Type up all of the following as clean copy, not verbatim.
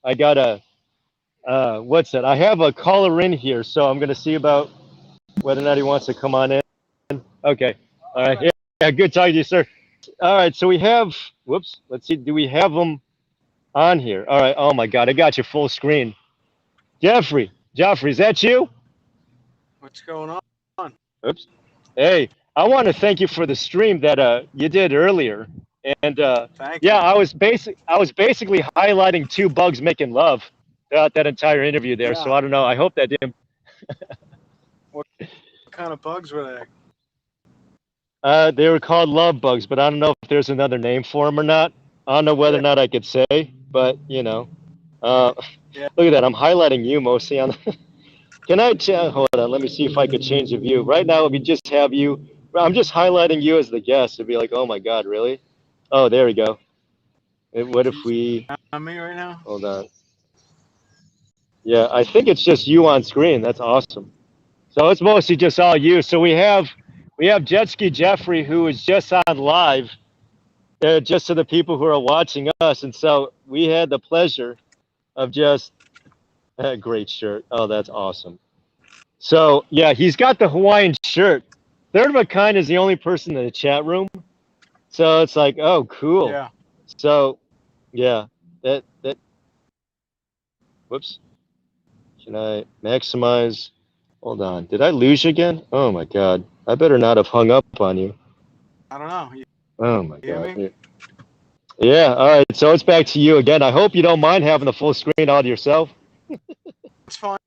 I got a what's that? I have a caller in here, so I'm gonna see about whether or not he wants to come on in. Okay. All right. Yeah. Yeah. Good talking to you, sir. All right. So we have. Whoops. Let's see. Do we have him on here? All right. Oh my God. I got you full screen. Jeffrey. Jeffrey, is that you? What's going on? Oops. Hey, I want to thank you for the stream that you did earlier. And Thank yeah, you. I was basically highlighting two bugs making love throughout that entire interview there. So Yeah. I don't know. I hope that didn't. What kind of bugs were they? They were called love bugs, but I don't know if there's another name for them or not. I don't know whether or Yeah. not I could say, but uh, Yeah. look at that. I'm highlighting you mostly on. Can I hold on? Let me see if I could change the view. Right now, we just have you. I'm just highlighting you as the guest. It'd be like, oh my God, really? Oh, there we go. What Can if you see we me right now? hold on? Yeah, I think it's just you on screen. That's awesome. So it's mostly just all you. So we have Jet Ski Jeffrey who is just on live, just to the people who are watching us, and so we had the pleasure of just great shirt. Oh, that's awesome. So yeah, he's got the Hawaiian shirt. Third of a kind is the only person in the chat room. So it's like, oh, cool. Yeah. So yeah, that. Whoops. Can I maximize? Hold on. Did I lose you again? Oh my God. I better not have hung up on you. I don't know. You Oh my hear God. me? Yeah. Yeah. All right. So it's back to you again. I hope you don't mind having the full screen all to yourself. It's fine.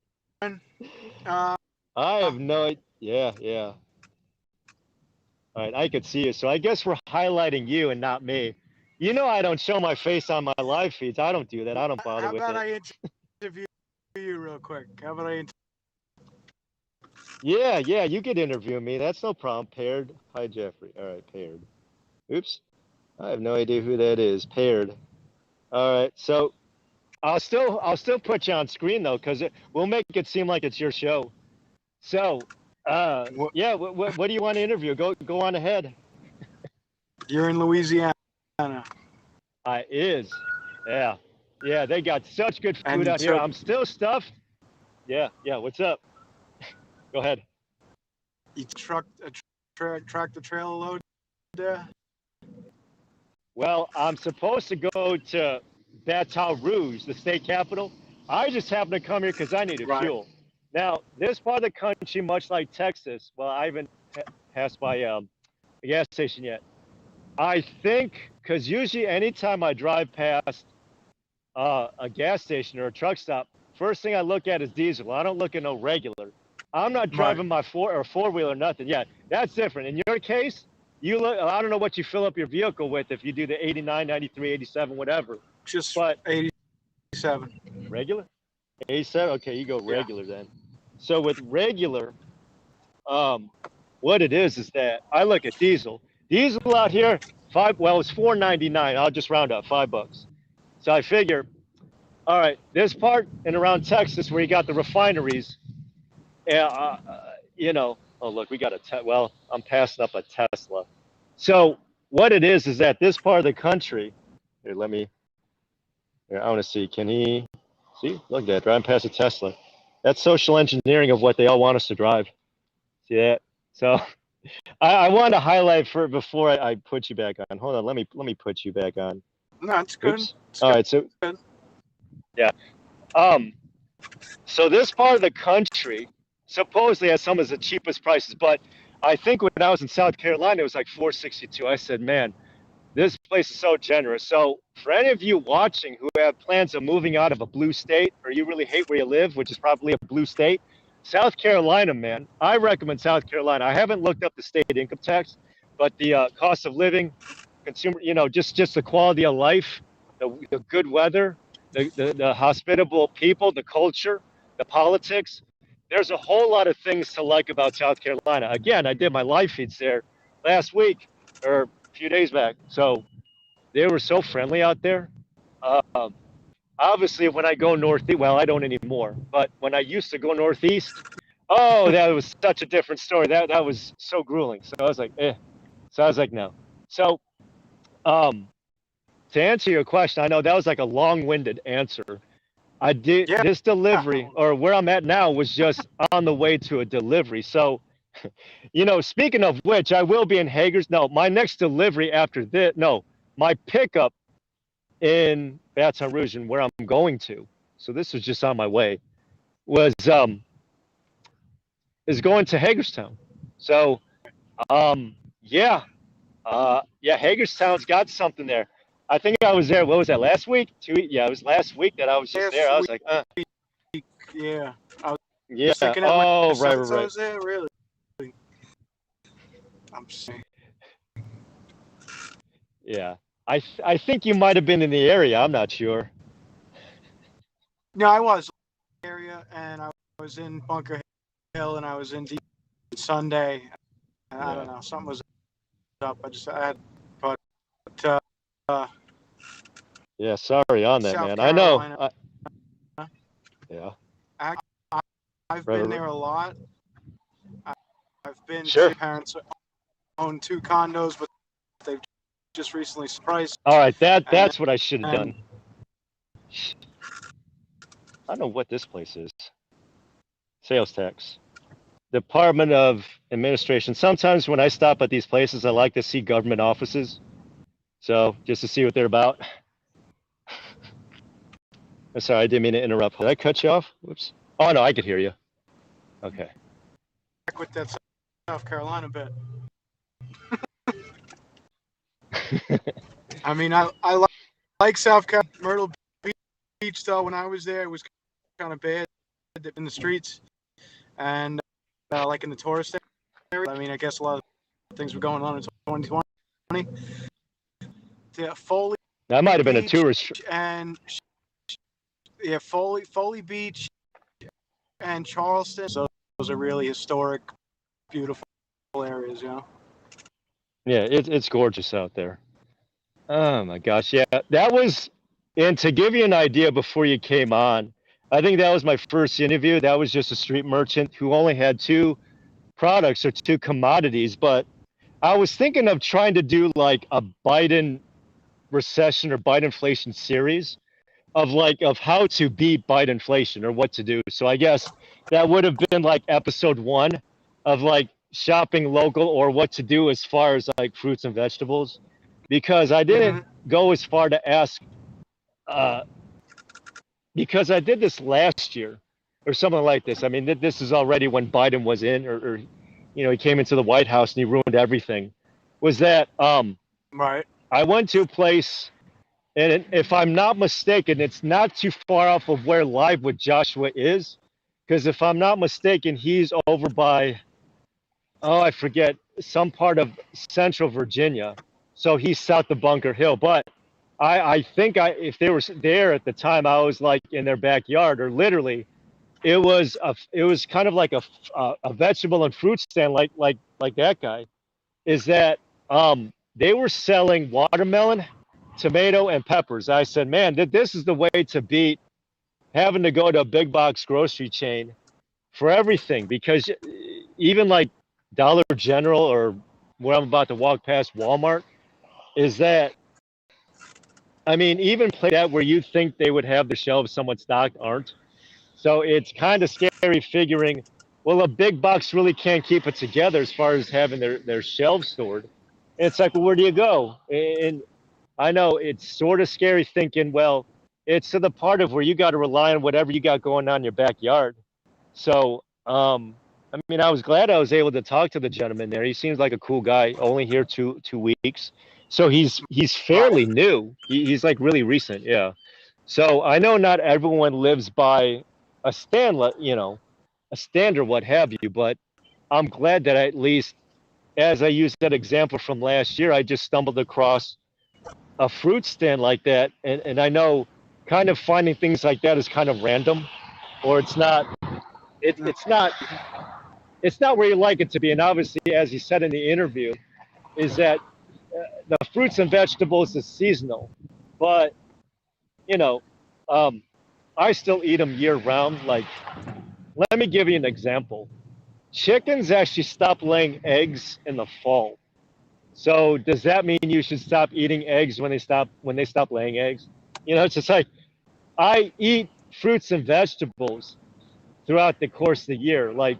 Uh, I have no. Yeah. Yeah. All right. I could see you. So I guess we're highlighting you and not me. You know I don't show my face on my live feeds. I don't do that. I don't bother how with about it. I interview you real quick? How about I? Yeah. Yeah. You could interview me. That's no problem. Paired. Hi, Jeffrey. All right. Paired. Oops. I have no idea who that is. Paired. All right. So I'll still put you on screen though, because we'll make it seem like it's your show. So, What? yeah, what do you want to interview? Go on ahead. You're in Louisiana, I is, yeah, yeah. They got such good and food you out here. took I'm still stuffed. Yeah, yeah. What's up? Go ahead. you truck a tractor trailer load there. Well, I'm supposed to go to Baton Rouge, the state capital. I just happen to come here because I needed Right. fuel. Now, this part of the country, much like Texas, well, I haven't passed by a gas station yet. I think because usually anytime I drive past a gas station or a truck stop, first thing I look at is diesel. I don't look at no regular. I'm not Right. driving my four wheeler or nothing. Yeah, that's different. In your case, you look. I don't know what you fill up your vehicle with if you do the 89, 93, 87, whatever. Just But 87. regular, 87. Okay, you go Yeah. regular then. So with regular, um, what it is that I look at diesel. Diesel out here, five. Well, it's 4.99. I'll just round up $5. So I figure, all right, this part and around Texas where you got the refineries, you know. Oh look, we got well, I'm passing up a Tesla. So what it is that this part of the country. Here, let me. Here, I want to see. Can he see? Look at that, driving past a Tesla. That's social engineering of what they all want us to drive. See that? So I wanted to highlight for before I put you back on. Hold on, let me put you back on. No, it's good. Oops. It's All good. right, so yeah. Um, so this part of the country supposedly has some of the cheapest prices, but I think when I was in South Carolina, it was like 462. I said, man, this place is so generous. So for any of you watching who have plans of moving out of a blue state, or you really hate where you live, which is probably a blue state, South Carolina, man, I recommend South Carolina. I haven't looked up the state income tax, but the cost of living, consumer, just the quality of life, the good weather, the hospitable people, the culture, the politics. There's a whole lot of things to like about South Carolina. Again, I did my live feeds there last week or a few days back. So they were so friendly out there. Um, Obviously, when I go northeast, well, I don't anymore. But when I used to go northeast, oh, that was such a different story. That was so grueling. So I was like, eh. So I was like, no. So um, to answer your question, I know that was like a long-winded answer, I did Yeah. this delivery, or where I'm at now, was just on the way to a delivery. So, speaking of which, I will be in Hager's. No, my next delivery after this, no, my pickup in Baton Rouge and where I'm going to. So this was just on my way. Was is going to Hagerstown. So yeah, yeah, Hagerstown's got something there. I think I was there. What was that, last week? Yeah, it was last week that I was just there. Last I was week, like, yeah. I yeah. was thinking it when Oh, your right, son right, right. was there. Really, I'm saying. Yeah. I think you might have been in the area. I'm not sure. No, I was in the area, and I was in Bunker Hill, and I was in D Sunday. And I Yeah. don't know, something was up. I had, but uh, Yeah. Sorry on that, South man. I know. Carolina. Yeah. I, I've Right, been right, right. there a lot. I've been Sure. to parents own 2 condos, but they've just recently surprised. All right. And That's what I should have then done. I don't know what this place is. Sales tax. Department of Administration. Sometimes when I stop at these places, I like to see government offices. So just to see what they're about. I'm sorry, I didn't mean to interrupt. Did I cut you off? Whoops. Oh no, I could hear you. Okay. back with that South Carolina bit. I mean, I like South Carolina. Myrtle Beach, though, when I was there, it was kind of bad in the streets and like in the tourist area. I mean, I guess a lot of things were going on in 2020. Yeah, Foley That might have been a Beach tourist. and yeah, Foley Beach and Charleston. So those are really historic, beautiful areas, you know. Yeah, it's gorgeous out there. Oh my gosh, yeah, that was. And to give you an idea, before you came on, I think that was my first interview. That was just a street merchant who only had two products or two commodities. But I was thinking of trying to do like a Biden recession or Biden inflation series of how to beat Biden inflation or what to do. So I guess that would have been like episode one of like shopping local or what to do as far as like fruits and vegetables, because I didn't Mm-hmm. go as far to ask, uh, because I did this last year or something like this. I mean, this is already when Biden was in, or he came into the White House and he ruined everything. Was that Right. I went to a place, and if I'm not mistaken, it's not too far off of where Live with Joshua is, because if I'm not mistaken, he's over by, oh, I forget, some part of Central Virginia. So he's south of Bunker Hill. But I think if they were there at the time, I was like in their backyard, or literally, it was kind of like a vegetable and fruit stand, like that guy. Is that they were selling watermelon, tomato, and peppers. I said, man, this is the way to beat having to go to a big box grocery chain for everything, because even like Dollar General or where I'm about to walk past, Walmart, is that, I mean, even play that where you think they would have the shelves somewhat stocked aren't. So it's kind of scary figuring, well, a big box really can't keep it together as far as having their shelves stored. And it's like, well, where do you go? And I know it's sort of scary thinking, well, it's to the part of where you got to rely on whatever you got going on in your backyard. So, I mean, I was glad I was able to talk to the gentleman there. He seems like a cool guy. Only here two weeks, so he's Right. fairly new. He's like really recent, yeah. So I know not everyone lives by a a stand or what have you, but I'm glad that at least, as I used that example from last year, I just stumbled across a fruit stand like that, and I know kind of finding things like that is kind of random, or it's not it, Mm. it's not it's not where you like it to be. And obviously, as you said in the interview, is that the fruits and vegetables is seasonal, but you know, um, I still eat them year round. Like, let me give you an example. Chickens actually stop laying eggs in the fall. So does that mean you should stop eating eggs when they stop laying eggs? It's just like, I eat fruits and vegetables throughout the course of the year. Like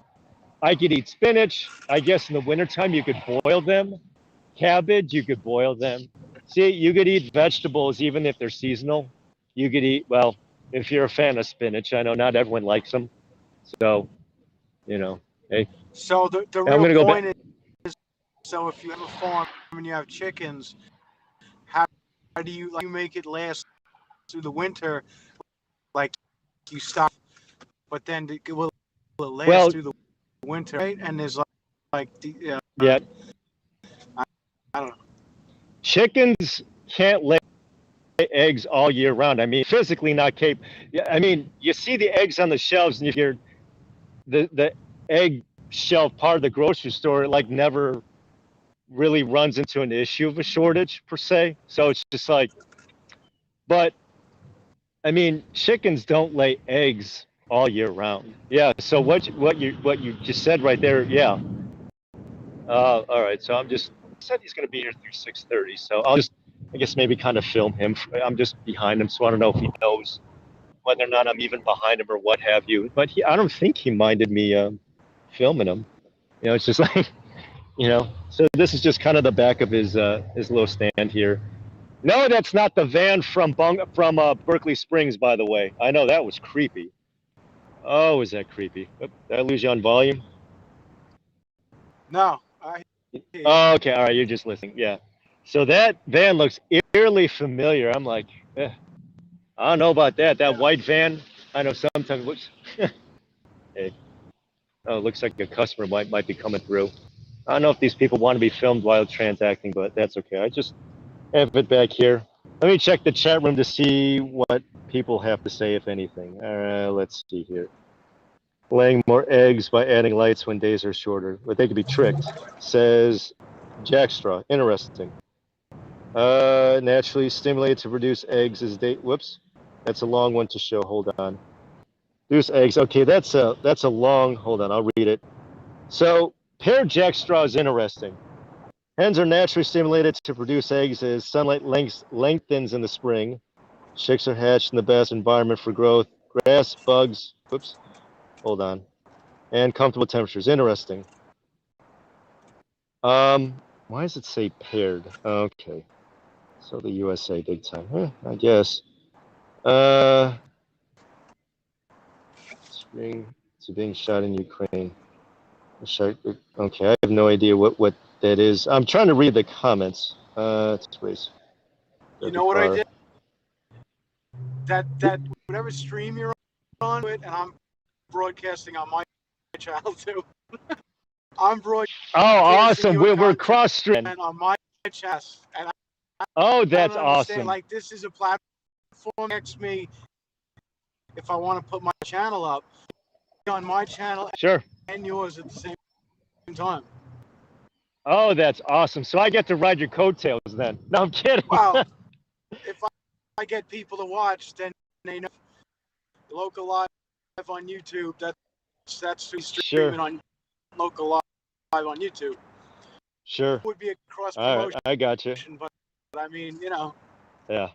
I could eat spinach. I guess in the wintertime you could boil them. Cabbage, you could boil them. See, you could eat vegetables even if they're seasonal. You could eat, well, if you're a fan of spinach. I know not everyone likes them. So, you know, hey, So the I'm real going to go back. point is, so if you have a farm and you have chickens, how do you make it last through the winter? Like you stop, but then will it last Well, through the winter, right? And there's yeah, I don't know. chickens can't lay eggs all year round. I mean, physically not capable. Yeah, I mean, you see the eggs on the shelves, and if you're the egg shelf part of the grocery store, like never really runs into an issue of a shortage per se. So it's just like, but I mean, chickens don't lay eggs all year round. Yeah. So what you just said right there, yeah. All right. So I'm just said he's going to be here through 6:30. So I'll just, I guess maybe kind of film him. I'm just behind him, so I don't know if he knows whether or not I'm even behind him or what have you. But I don't think he minded me filming him. You know, it's just like, you know. So this is just kind of the back of his little stand here. No, that's not the van from Berkeley Springs, by the way. I know that was creepy. Oh, is that creepy? Oop, did I lose you on volume? No, I hear you. Oh, okay, all right, you're just listening. Yeah. So that van looks eerily familiar. I'm like, I don't know about that. That white van, I know sometimes looks. Hey, oh, it looks like a customer might be coming through. I don't know if these people want to be filmed while transacting, but that's okay. I just have it back here. Let me check the chat room to see what people have to say, if anything. Let's see here. Laying more eggs by adding lights when days are shorter, but they could be tricked. Says Jackstraw. Interesting. Naturally stimulated to produce eggs as they. Whoops, that's a long one to show. Hold on. Produce eggs. Okay, that's a long. Hold on, I'll read it. So paired jackstraw is interesting. Hens are naturally stimulated to produce eggs as sunlight lengthens in the spring. Chicks are hatched in the best environment for growth. Grass, bugs. Whoops. Hold on. And comfortable temperatures. Interesting. Why does it say paired? Okay. So the USA big time. I guess. Spring to being shot in Ukraine. Okay, I have no idea what that is. I'm trying to read the comments. Please. You know what I did? That whatever stream you're on it, and I'm broadcasting on my channel too. I'm broadcasting. Oh, awesome! We're cross streaming on my chest, and oh, that's I don't understand. awesome. Like this is a platform next me. If I want to put my channel up on my channel, sure, and yours at the same time. Oh, that's awesome! So I get to ride your coattails then? No, I'm kidding. Well, if I get people to watch, then they know. Local Live on YouTube. That's who's streaming on Local Live on YouTube. Sure. It would be a cross promotion. I got you. But I mean, you know. Yeah.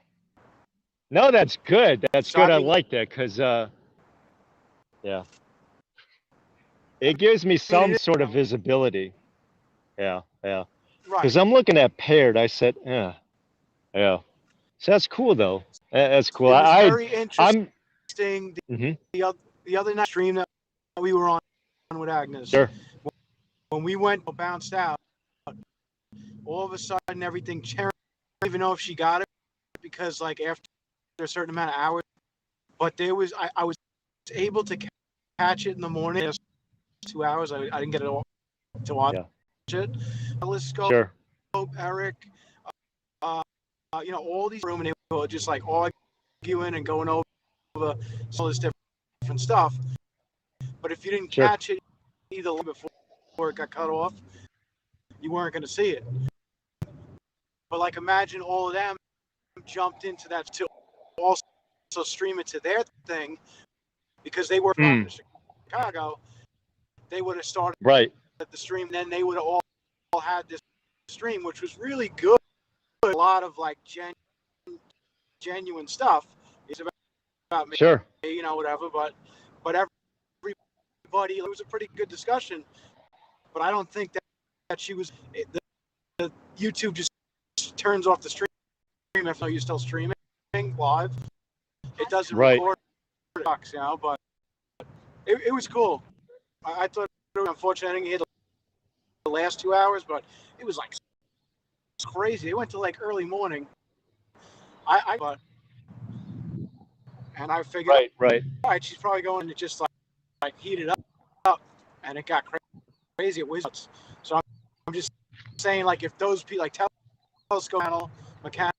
No, that's good. That's good. I like that because, yeah, it gives me some sort of visibility. Yeah, yeah. Right. Because I'm looking at paired. I said, yeah. So that's cool though. That's cool. It was very interesting. The other night stream that we were on with Agnes. Sure. When we went bounced out, all of a sudden everything changed. I don't even know if she got it because like after a certain amount of hours, but there was I was able to catch it in the morning. It was 2 hours. I didn't get it all to watch it. Telescope, sure. Eric, you know, all these room and they were just like arguing and going over all this different stuff. But if you didn't catch it either before it got cut off, you weren't going to see it. But like, imagine all of them jumped into that to also stream it to their thing because they were from Chicago. They would have started at the stream, and then they would have all had this stream, which was really good. A lot of like genuine stuff. It's about about me, Sure. you know, whatever. But everybody, it was a pretty good discussion. But I don't think that she was. The YouTube just turns off the stream if you're still streaming live. It doesn't Right. record it, you know. But it was cool. I thought it was unfortunate I didn't hear the last 2 hours, but it was like crazy. It went to like early morning. And I figured, Right. all right, she's probably going to just like heat it up, and it got crazy. It was so. I'm just saying, like, if those people, like Telescope Panel, Mechanic,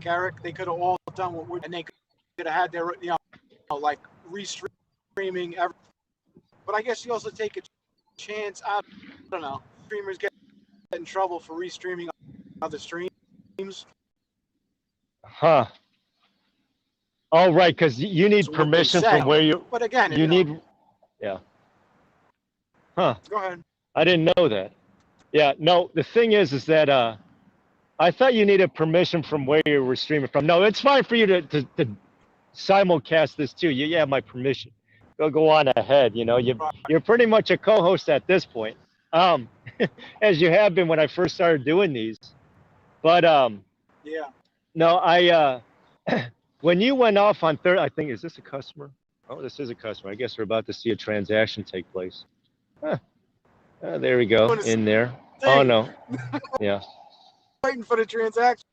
Eric, they could have all done what we're, and they could have had their, you know, like restreaming. But I guess you also take a chance. I don't know. Streamers get in trouble for restreaming other streams. Huh. Oh, right, because you need So what they permission say. from where you. But again, You need. Yeah. Huh. Go ahead. I didn't know that. Yeah. No. The thing is that I thought you needed permission from where you were streaming from. No, it's fine for you to simulcast this too. You have my permission. Go on ahead. You know, you're pretty much a co-host at this point, as you have been when I first started doing these. But Yeah. no, when you went off on third, I think, is this a customer? Oh, this is a customer. I guess we're about to see a transaction take place. Huh. There we go. In there. Oh no. Yeah. Waiting for the transaction.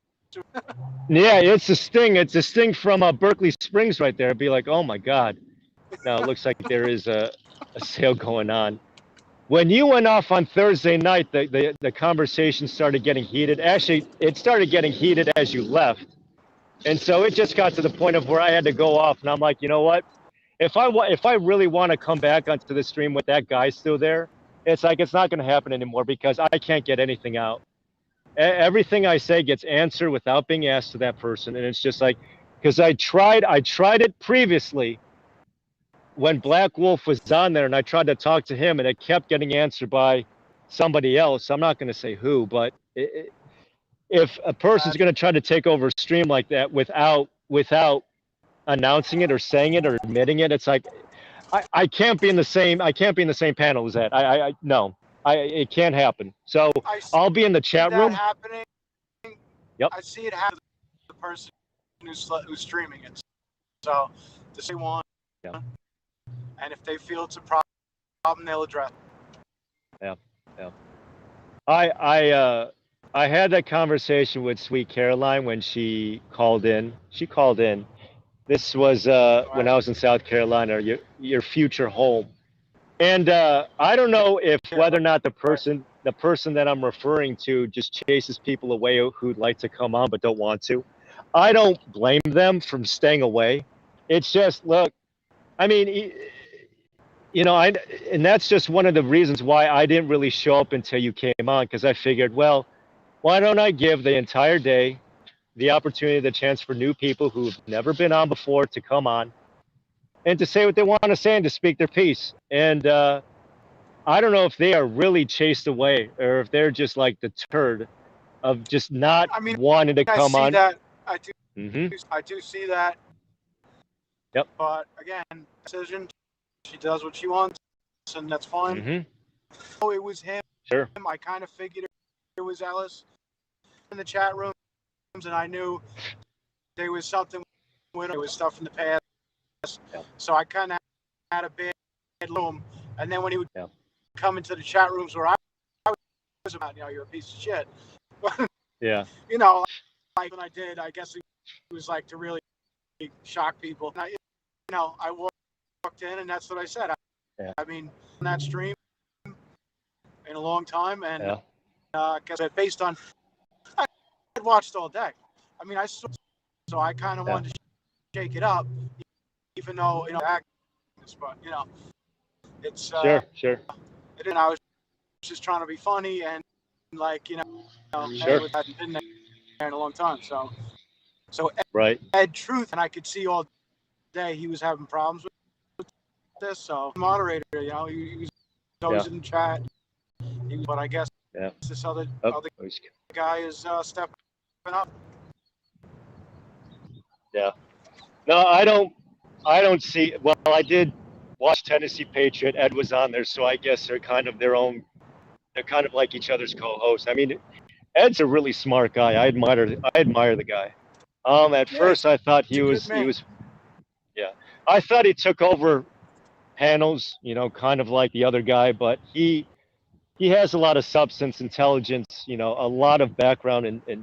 Yeah, it's a sting. It's a sting from Berkeley Springs right there. It'd be like, oh my God. No, it looks like there is a sale going on. When you went off on Thursday night, the conversation started getting heated. Actually, it started getting heated as you left. And so it just got to the point of where I had to go off. And I'm like, you know what? If I really want to come back onto the stream with that guy still there, it's like it's not going to happen anymore because I can't get anything out. Everything I say gets answered without being asked to that person. And it's just like, because I tried it previously when Black Wolf was on there and I tried to talk to him and it kept getting answered by somebody else. I'm not going to say who, but if a person's going to try to take over a stream like that without announcing it or saying it or admitting it, it's like I can't be in the same panel as that. No, it can't happen. So I'll be in the chat room. Happening. Yep. I see it happen to the person who's streaming it. So the same one. Yeah. And if they feel it's a problem, they'll address it. Yeah. I had that conversation with Sweet Caroline when she called in. This was when I was in South Carolina, your future home. And I don't know if whether or not the person that I'm referring to just chases people away who'd like to come on but don't want to. I don't blame them from staying away. It's just, look, I mean, you know, and that's just one of the reasons why I didn't really show up until you came on, because I figured, well, why don't I give the entire day the opportunity, the chance for new people who've never been on before to come on and to say what they want to say and to speak their piece. And I don't know if they are really chased away or if they're just like deterred of just not wanting to come on. That. I do see that. Yep. But again, decision. She does what she wants, and that's fine. Oh, it was him. Sure. I kind of figured it was Ellis in the chat rooms, and I knew there was something with her. There was stuff in the past. Yep. So I kind of had a bad room. And then when he would come into the chat rooms where I was about, you know, you're a piece of shit. Yeah. You know, like when I did, I guess it was like to really shock people. And I walked in and that's what I said. I mean, on that stream in a long time, and because based on I watched all day. I mean, I saw, so I kind of wanted to shake it up, even though but it's sure. And I was just trying to be funny and like sure. I hadn't been there in a long time, so right. Ed Truth, and I could see all day he was having problems with this. So moderator, he was always in the chat. But I guess this other guy is stepping up. Yeah. No, I don't see. Well, I did watch Tennessee Patriot. Ed was on there, so I guess they're kind of their own. They're kind of like each other's co-hosts. I mean, Ed's a really smart guy. I admire the guy. At Yeah, he's first I thought a good man. yeah. I thought he took over panels, kind of like the other guy, but he has a lot of substance, intelligence, a lot of background and a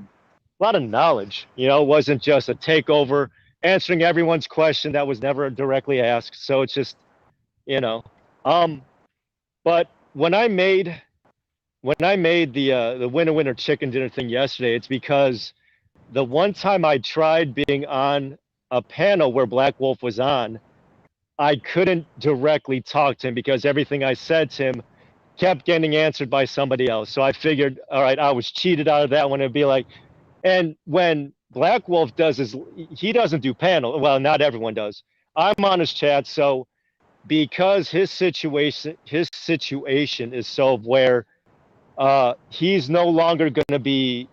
lot of knowledge. It wasn't just a takeover, answering everyone's question that was never directly asked. So it's just, you know, um, but when I made the winner chicken dinner thing yesterday, it's because the one time I tried being on a panel where Black Wolf was on, I couldn't directly talk to him because everything I said to him kept getting answered by somebody else. So I figured, all right, I was cheated out of that one. It'd be like, and when Black Wolf he doesn't do panel. Well, not everyone does. I'm on his chat, so because his situation is so where he's no longer going to be.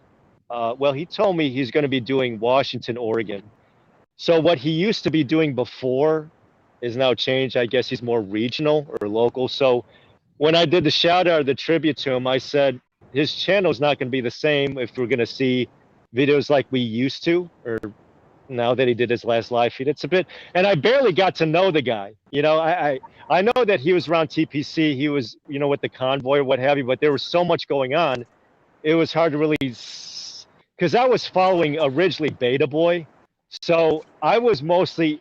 Well, he told me he's going to be doing Washington, Oregon. So what he used to be doing before is now changed. I guess he's more regional or local. So when I did the shout out or the tribute to him, I said his channel is not going to be the same if we're going to see videos like we used to, or now that he did his last live feed. It's a bit, and I barely got to know the guy. I know that he was around TPC, he was, with the convoy or what have you, but there was so much going on. It was hard to really, because I was following originally Beta Boy, so I was mostly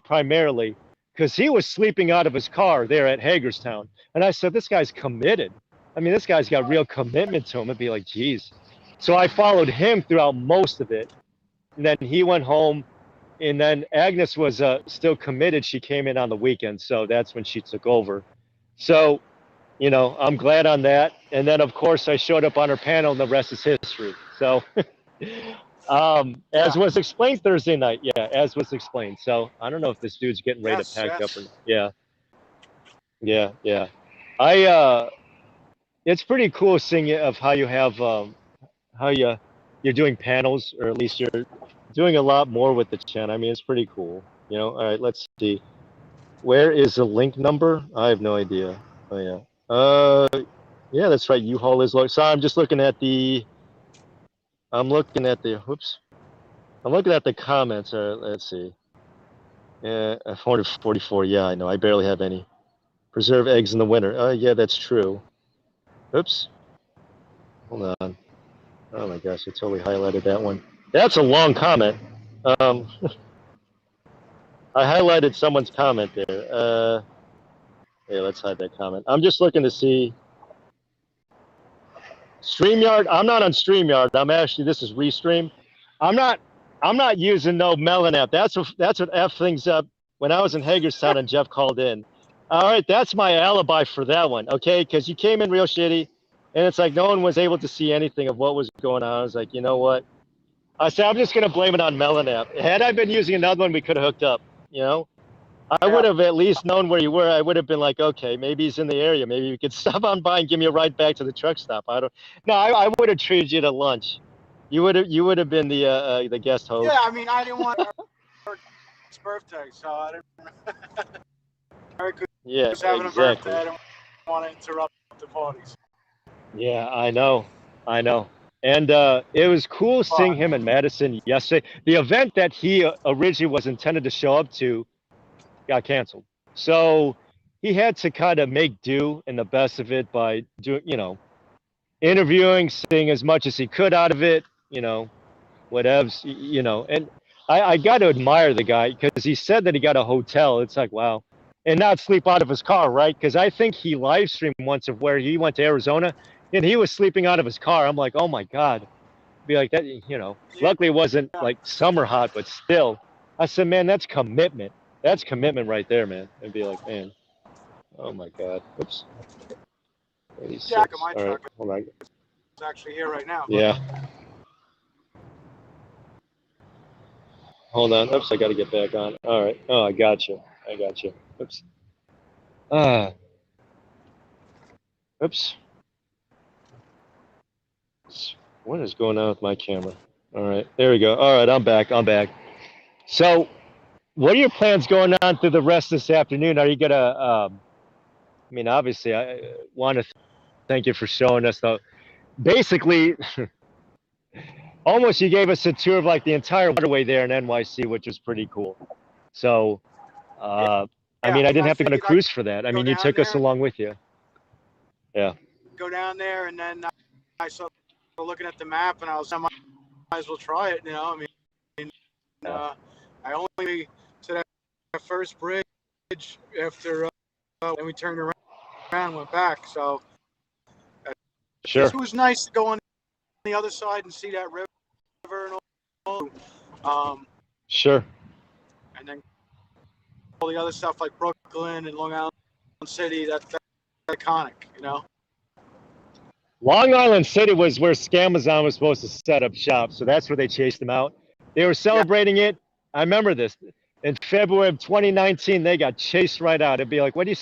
primarily because he was sleeping out of his car there at Hagerstown. And I said, this guy's committed. I mean, this guy's got real commitment to him. It'd be like, geez. So I followed him throughout most of it. And then he went home. And then Agnes was still committed. She came in on the weekend. So that's when she took over. So, I'm glad on that. And then, of course, I showed up on her panel, and the rest is history. So, as was explained Thursday night. Yeah, as was explained. So I don't know if this dude's getting ready to pack up. Or, yeah. It's pretty cool seeing of how you have how you're doing panels, or at least you're doing a lot more with the channel. I mean, it's pretty cool. All right, let's see. Where is the link number? I have no idea. Oh yeah. Yeah, that's right. U-Haul is low. So I'm just looking at the. I'm looking at the. Whoops. I'm looking at the comments. Let's see. Yeah, 444. Yeah, I know. I barely have any. Preserve eggs in the winter. Yeah, that's true. Oops. Hold on. Oh my gosh, I totally highlighted that one. That's a long comment. I highlighted someone's comment there. Yeah, let's hide that comment. I'm just looking to see. StreamYard. I'm not on StreamYard. This is Restream. I'm not using no Melon app. That's what F things up when I was in Hagerstown and Jeff called in. All right, that's my alibi for that one, okay? Because you came in real shitty, and it's like no one was able to see anything of what was going on. I was like, you know what? I said, I'm just going to blame it on Melon app. Had I been using another one, we could have hooked up, I would have at least known where you were. I would have been like, okay, maybe he's in the area. Maybe you could stop on by and give me a ride back to the truck stop. I would have treated you to lunch. You would have been the guest host. Yeah, I mean, I didn't want his birthday, so I didn't. Yeah, having exactly. A birthday, I don't want to interrupt the parties. Yeah, I know. And it was cool seeing him in Madison yesterday. The event that he originally was intended to show up to got canceled. So he had to kind of make do in the best of it by doing, interviewing, seeing as much as he could out of it, whatevs, and I got to admire the guy because he said that he got a hotel. It's like, wow. And not sleep out of his car, right? Because I think he live streamed once of where he went to Arizona and he was sleeping out of his car. I'm like, oh my God. Be like that, luckily it wasn't like summer hot, but still. I said, man, that's commitment. That's commitment right there, man. And be like, man, oh my God. Oops. 86. Yeah, my all truck. Right, hold on. It's actually here right now. Yeah. Hold on. Oops, I got to get back on. All right. Oh, I got you. Oops. Oops. What is going on with my camera? All right. There we go. All right. I'm back. So what are your plans going on through the rest of this afternoon? Are you gonna? I mean, obviously, I want to thank you for showing us the. Basically, almost you gave us a tour of like the entire waterway there in NYC, which was pretty cool. So, Yeah, I mean, I didn't I have to go on a figured I'd cruise for that. I go mean, you down took us there, along with you. Yeah. and then I started looking at the map, and I might as well try it. I mean, Yeah. I only to that first bridge after, and we turned around and went back. So Sure. it was nice to go on the other side and see that river and all. Sure. And then all the other stuff like Brooklyn and Long Island City. That's iconic, Long Island City was where Scamazon was supposed to set up shop, so that's where they chased them out. They were celebrating it. I remember this. In February of 2019, they got chased right out. It'd be like, what are you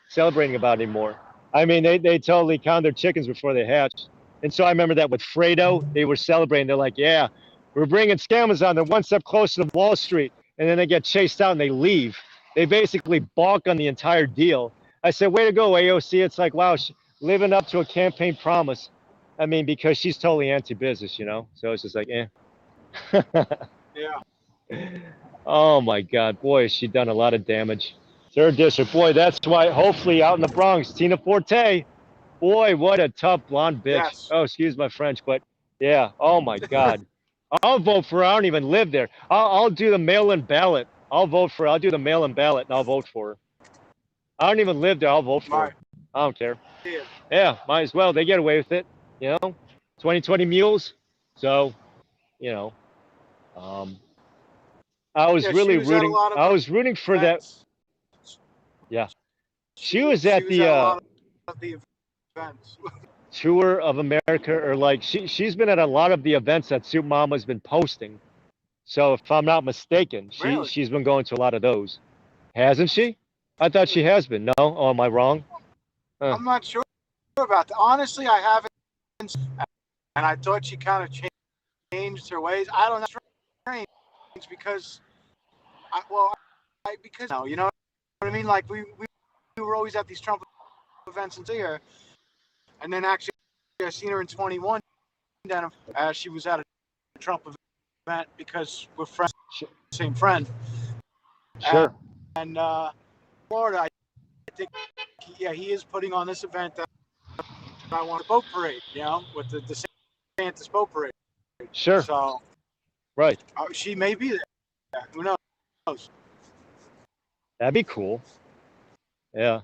celebrating about anymore? I mean, they totally counted their chickens before they hatched. And so I remember that with Fredo, they were celebrating. They're like, yeah, we're bringing Scamazon. They're one step closer to Wall Street. And then they get chased out and they leave. They basically balk on the entire deal. I said, way to go, AOC. It's like, wow, living up to a campaign promise. I mean, because she's totally anti-business, So it's just like, eh. Yeah. Oh my God, boy, has she done a lot of damage. Third district, boy, that's why. Hopefully, out in the Bronx, Tina Forte. Boy, what a tough blonde bitch. Yes. Oh, excuse my French, but yeah. Oh my God, I'll vote for her. I don't even live there. I'll do the mail-in ballot. I'll vote for her. I'll do the mail-in ballot, and I'll vote for her. I don't even live there. I'll vote for her. I don't care. Yeah, might as well. They get away with it, 2020 mules. So, I was really rooting. I was rooting for that. Yeah, she was at the a lot of the events. Tour of America, or like she's been at a lot of the events that Soup Mama's been posting. So if I'm not mistaken, she's been going to a lot of those, hasn't she? I thought she has been. No, oh, am I wrong? I'm not sure about that. Honestly, I haven't, and I thought she kind of changed her ways. I don't know. Strange because, because no, you know what I mean. Like we were always at these Trump events and see her, and then actually I seen her in 21 down as she was at a Trump event because we're friends, same friend. Sure. And Florida, I think, he is putting on this event that I want a boat parade, with the Santa's boat parade. Sure. So, right. She may be there. Who knows? That'd be cool. Yeah.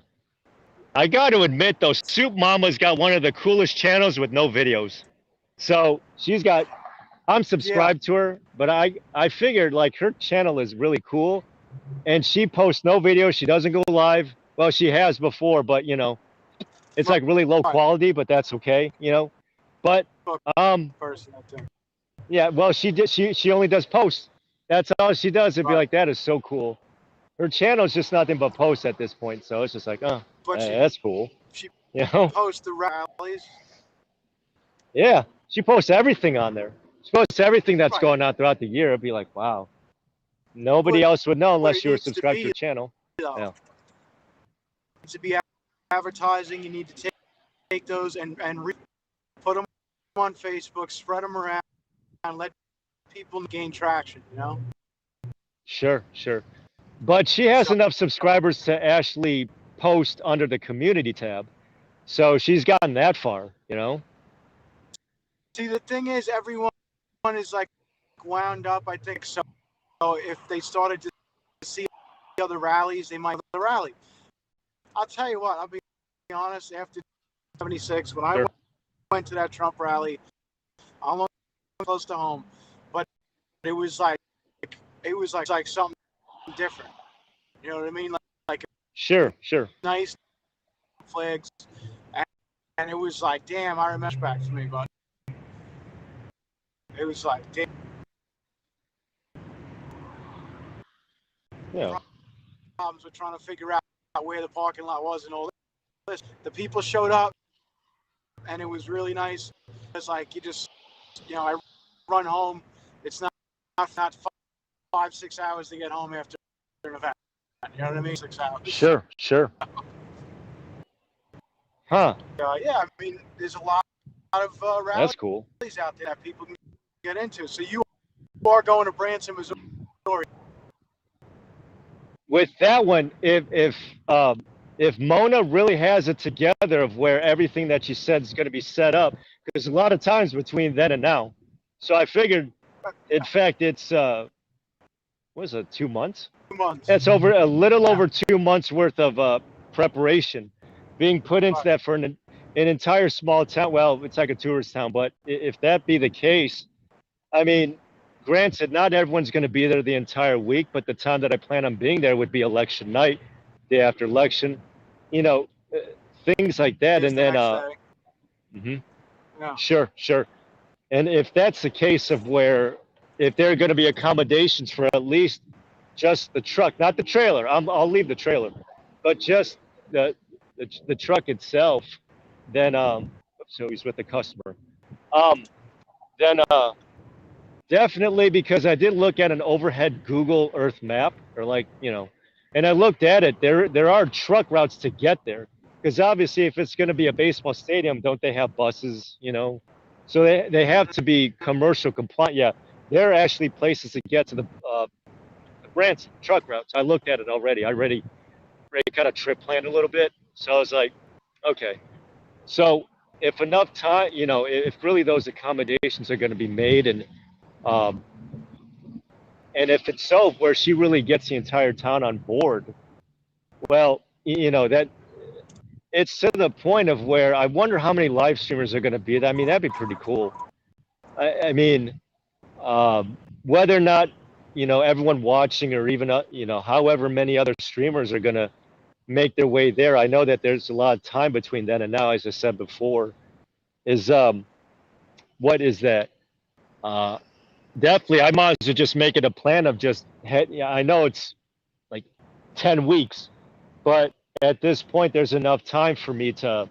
I got to admit, though, Soup Mama's got one of the coolest channels with no videos. So I'm subscribed to her, but I figured like her channel is really cool, and she posts no videos. She doesn't go live. Well, she has before, but it's like really low quality, but that's okay, But yeah, well, she only does posts. That's all she does. It'd be like, that is so cool. Her channel is just nothing but posts at this point, so it's just like, that's cool. She posts the rallies. Yeah, she posts everything on there. She posts everything that's going on throughout the year. It'd be like, wow. Nobody else would know unless you were subscribed to her channel. Yeah. To be advertising, you need to take those and put them on Facebook, spread them around, and let people gain traction. Sure. But she has enough subscribers to actually post under the community tab, so she's gotten that far. See, the thing is, everyone is like wound up. I think so. So if they started to see other rallies, they might the rally. I'll tell you what. I'll be honest. After 76, when I went to that Trump rally, I'm close to home, but it was like something different. You know what I mean? Like sure. Nice flags, and it was like, damn, I remember back to me, but it was like, damn. Yeah. Problems with trying to figure out where the parking lot was and all this. The people showed up, and it was really nice. It's like you just, I run home. It's not 5 5-6 hours to get home after an event. You know what I mean? 6 hours. Sure, sure. Huh. Yeah, I mean, there's a lot of rallies That's cool. out there that people can get into. So you are going to Branson, Missouri. With that one, if Mona really has it together of where everything that she said is going to be set up, because a lot of times between then and now. So I figured, in fact, it's what is it, 2 months? 2 months. That's over a little over 2 months worth of preparation being put into that for an entire small town. Well, it's like a tourist town, but if that be the case, I mean, granted, not everyone's going to be there the entire week, but the time that I plan on being there would be election night, day after election, you know, things like that. Here's And the then, next day. Yeah. Sure, sure. And if that's the case of where, if there are going to be accommodations for at least just the truck, not the trailer, I'll leave the trailer, but just the truck itself, then, so he's with the customer. Then, definitely, because I did look at an overhead Google Earth map, or like, you know, and I looked at it. There are truck routes to get there, because obviously, if it's going to be a baseball stadium, don't they have buses? You know, so they have to be commercial compliant. Yeah, there are actually places to get to the Branson truck routes. I looked at it already. I already kind of trip planned a little bit, so I was like, okay, so if enough time, you know, if really those accommodations are going to be made, um, and if it's so, where she really gets the entire town on board, well, you know, that it's to the point of where I wonder how many live streamers are going to be there. I mean, that'd be pretty cool. I mean, whether or not, you know, everyone watching or even, you know, however many other streamers are going to make their way there. I know that there's a lot of time between then and now, as I said before, is, what is that? Definitely, I might as well just make it a plan of just head. Yeah, I know it's like 10 weeks, but at this point, there's enough time for me to,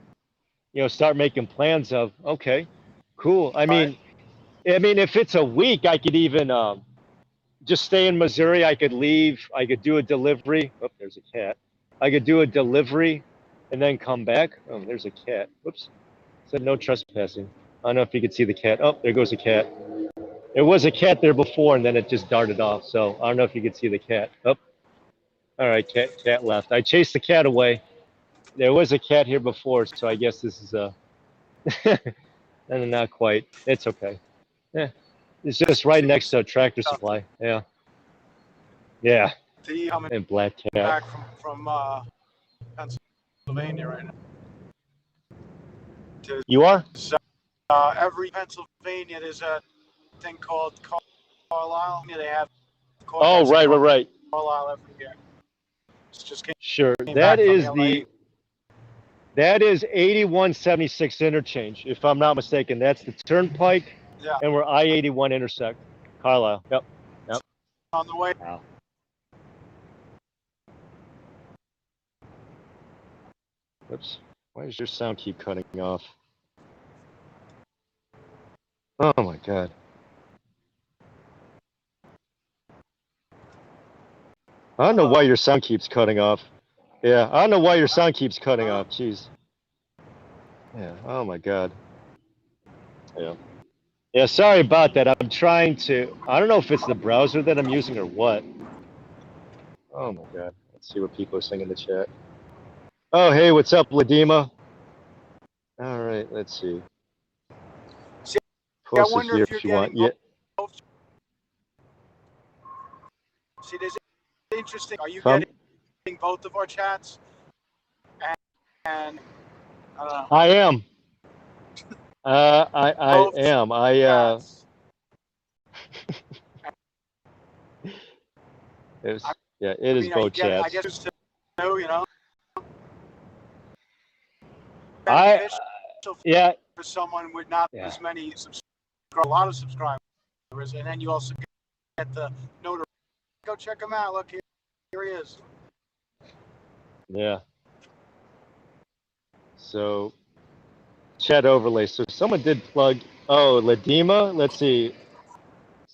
you know, start making plans of, okay, cool. I mean, if it's a week, I could even just stay in Missouri. I could leave. I could do a delivery. Oh, there's a cat. I could do a delivery and then come back. Oh, there's a cat. Whoops. It said no trespassing. I don't know if you could see the cat. Oh, there goes a cat. There was a cat there before, and then it just darted off. So I don't know if you could see the cat. Oh, all right, cat left. I chased the cat away. There was a cat here before, so I guess this is a. And not quite. It's okay. Yeah, it's just right next to a Tractor Supply. Yeah. Yeah. And black cat. Back from Pennsylvania right now. You are? Every Pennsylvania, there's a thing called Carlisle. They have. Oh, right. Carlisle every year. Sure. That is 8176 interchange, if I'm not mistaken. That's the Turnpike, and where I-81 intersect. Carlisle. Yep. On the way. Wow. Oops. Why does your sound keep cutting off? Oh my God. I don't know why your sound keeps cutting off. Yeah, I don't know why your sound keeps cutting off. Jeez. Yeah. Oh my God. Yeah. Yeah. Sorry about that. I'm trying to. I don't know if it's the browser that I'm using or what. Oh my God. Let's see what people are saying in the chat. Oh, hey, what's up, LaDeema? All right. Let's see. Post it here if you want. Yeah. See, there's interesting. Are you getting both of our chats? And I am. I am. It is both chats. I guess just to know, you know. Yeah. For someone with not as many subscribers, a lot of subscribers, and then you also get the note. Go check him out. Look, here he is. Yeah. So, chat overlay. So someone did plug. Oh, LaDeema. Let's see.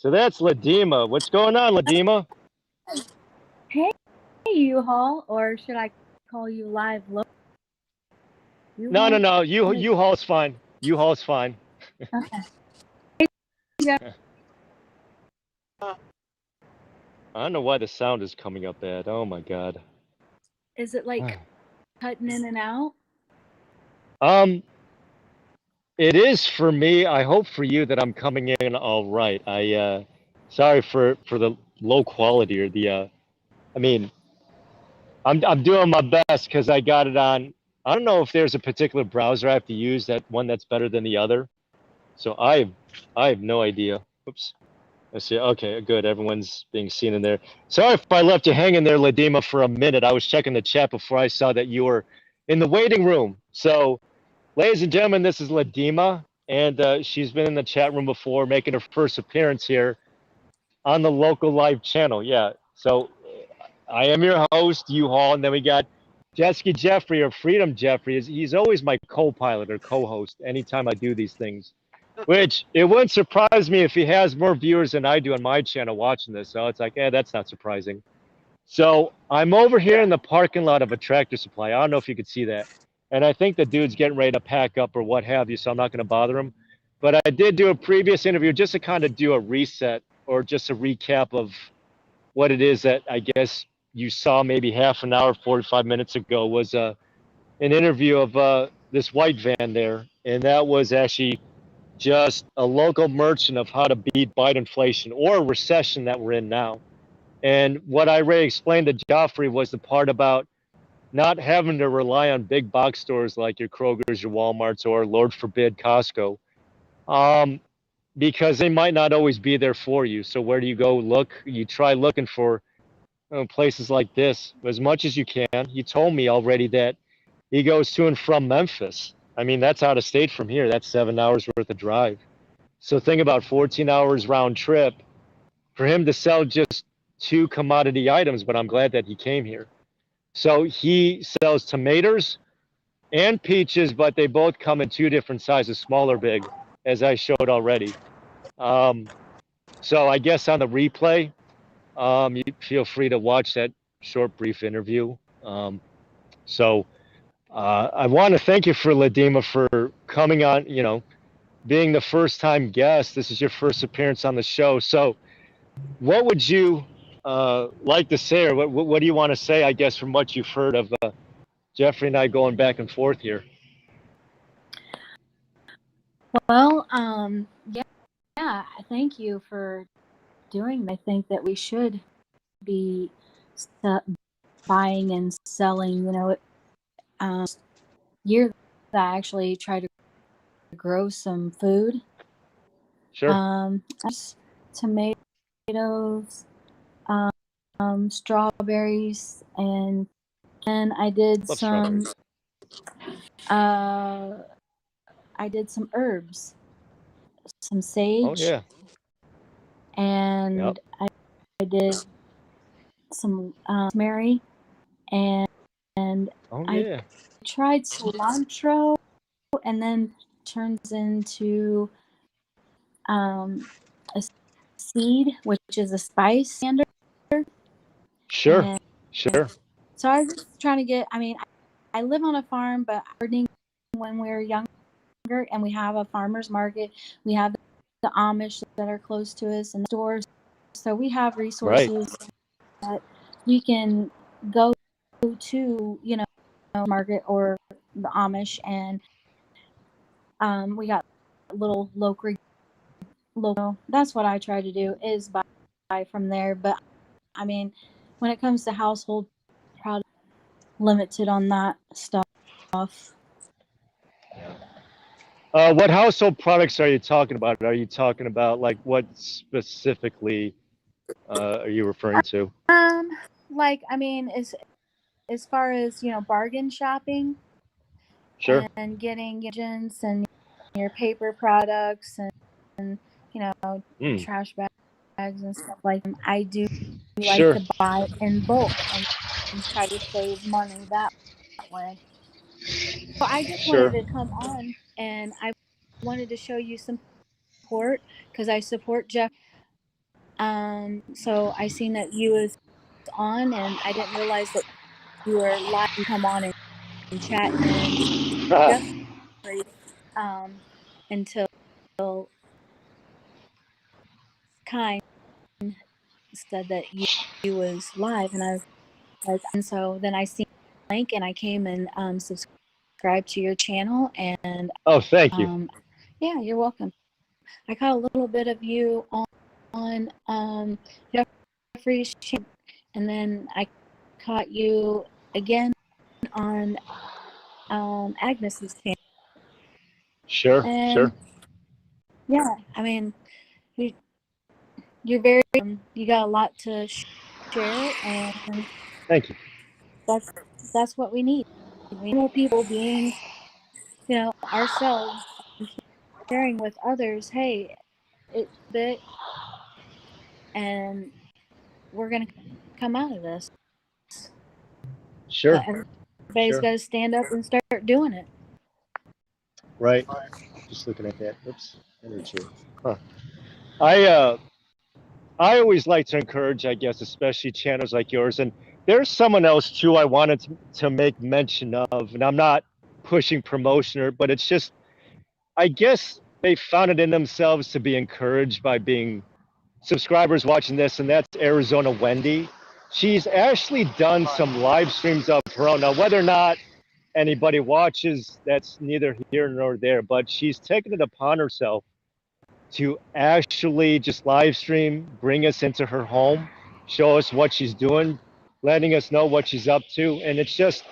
So that's LaDeema. What's going on, LaDeema? Hey, U-Haul, or should I call you Live Local? No. U-Haul's fine. U-Haul's fine. Okay. Yeah. I don't know why the sound is coming up bad. Oh my God. Is it like cutting in and out? It is for me. I hope for you that I'm coming in all right. Sorry for the low quality or the. I mean, I'm doing my best because I got it on. I don't know if there's a particular browser I have to use, that one that's better than the other. So I have no idea. Oops. Let's see. Okay, good. Everyone's being seen in there. Sorry if I left you hanging there, LaDeema, for a minute. I was checking the chat before I saw that you were in the waiting room. So, ladies and gentlemen, this is LaDeema, and she's been in the chat room before, making her first appearance here on the Local Live channel. Yeah. So, I am your host, U-Haul, and then we got Jessica Jeffrey, or Freedom Jeffrey. He's always my co-pilot or co-host anytime I do these things. Which it wouldn't surprise me if he has more viewers than I do on my channel watching this. So it's like, that's not surprising. So I'm over here in the parking lot of a Tractor Supply. I don't know if you could see that. And I think the dude's getting ready to pack up or what have you, so I'm not going to bother him. But I did do a previous interview just to kind of do a reset or just a recap of what it is that I guess you saw maybe half an hour, 45 minutes ago, was an interview of this white van there. And that was actually just a local merchant of how to beat bite inflation or a recession that we're in now. And what I already explained to Joffrey was the part about not having to rely on big box stores like your Kroger's, your Walmart's, or Lord forbid Costco, because they might not always be there for you. So where do you go look? You try looking for places like this as much as you can. He told me already that he goes to and from Memphis. I mean, that's out of state from here. That's 7 hours worth of drive. So think about 14 hours round trip for him to sell just 2 commodity items, but I'm glad that he came here. So he sells tomatoes and peaches, but they both come in 2 different sizes, small or big, as I showed already. So I guess on the replay, you feel free to watch that short, brief interview. I want to thank you for LaDeema for coming on, being the first time guest. This is your first appearance on the show. So what would you like to say, or what do you want to say, I guess, from what you've heard of Jeffrey and I going back and forth here? Well, yeah, thank you for doing. I think that we should be buying and selling, year that I actually try to grow some food. Sure. Tomatoes, strawberries, and I did some herbs, some sage. Oh yeah. And yep. I did some rosemary, and I tried cilantro, and then turns into a seed, which is a spice standard. Sure. So I was just trying to get. I mean, I live on a farm, but when we were younger, and we have a farmer's market. We have the Amish that are close to us and stores. So we have resources that we can go to, market or the Amish, and we got little local. That's what I try to do, is buy from there. But I mean, when it comes to household products, limited on that stuff. What household products are you talking about? Are you talking about, like, what specifically are you referring to? I mean, as far as, bargain shopping. Sure. And getting agents and your paper products and trash bags and stuff like that. I do like to buy in bulk and try to save money that way. So I just wanted to come on, and I wanted to show you some support, because I support Jeff So I seen that you was on, and I didn't realize that you were live. You come on and chat and stuff, um, until Kind said that you was live, and I was like, and so then I seen the link, and I came and subscribed to your channel, and Oh, thank you. Yeah, you're welcome. I caught a little bit of you on Jeffrey's channel, and then I caught you again on Agnes's channel. Sure, And sure. yeah, I mean, you're very you got a lot to share, and Thank you. that's what we need. We need more people being, ourselves, and sharing with others. Hey, it's a bit, and we're gonna come out of this. Sure, But everybody's got to stand up and start doing it. right. Just looking at that. Oops, energy. Huh. I I always like to encourage, I guess, especially channels like yours. And there's someone else too I wanted to make mention of, and I'm not pushing promotion, but it's just, I guess they found it in themselves to be encouraged by being subscribers watching this, and that's Arizona Wendy. She's actually done some live streams of her own. Now, whether or not anybody watches, that's neither here nor there, but she's taken it upon herself to actually just live stream, bring us into her home, show us what she's doing, letting us know what she's up to. And it's just,